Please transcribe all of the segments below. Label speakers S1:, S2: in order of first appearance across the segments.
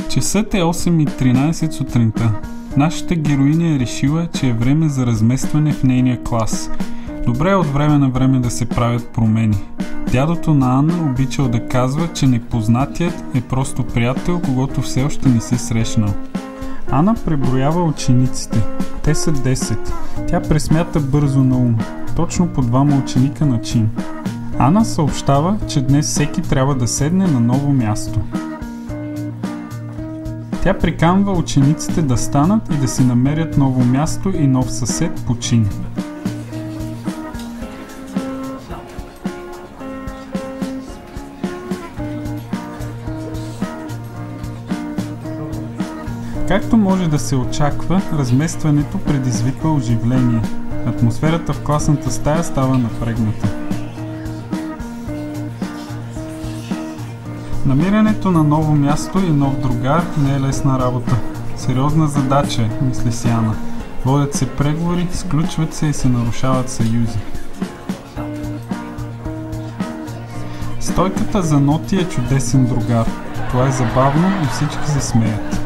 S1: Часът е 8:13 сутринта. Нашата героиня е решила, че е време за разместване в нейния клас. Добре е от време на време да се правят промени. Дядото на Анна обичал да казва, че непознатият е просто приятел, когото все още не си срещнал. Ана преброява учениците. Те са 10. Тя пресмята бързо на ум. Точно по 2 ученика на чин. Ана съобщава, че днес всеки трябва да седне на ново място. Тя приканва учениците да станат и да си намерят ново място и нов съсед по чин. Както може да се очаква, разместването предизвиква оживление. Атмосферата в класната стая става напрегната. Намирането на ново място и нов другар не е лесна работа. Сериозна задача, мисли си Ана. Водят се преговори, сключват се и се нарушават съюзи. Стойката за ноти е чудесен другар. Това е забавно и всички се смеят.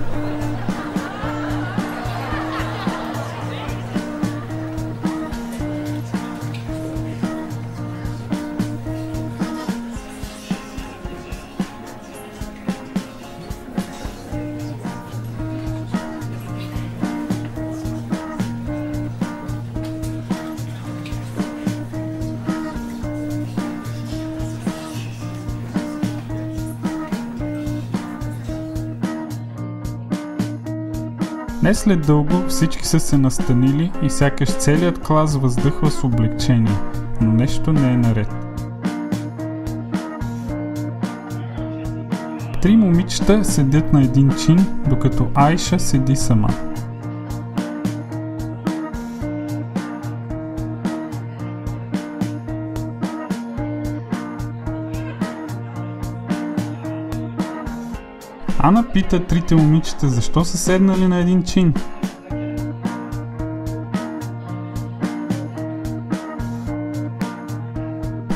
S1: Не след дълго всички са се настанили и сякаш целият клас въздъхва с облегчение, но нещо не е наред. 3 момичета седят на един чин, докато Айша седи сама. Ана пита 3 момичета защо са седнали на един чин.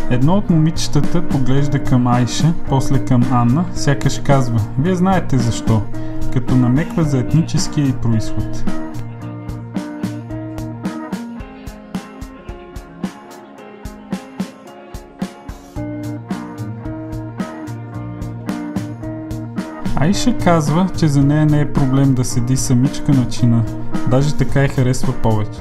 S1: Едно от момичетата поглежда към Айша, после към Анна, сякаш казва: "Вие знаете защо", като намеква за етническия й произход. Айша казва, че за нея не е проблем да седи самичка на чина, даже така я харесва повече.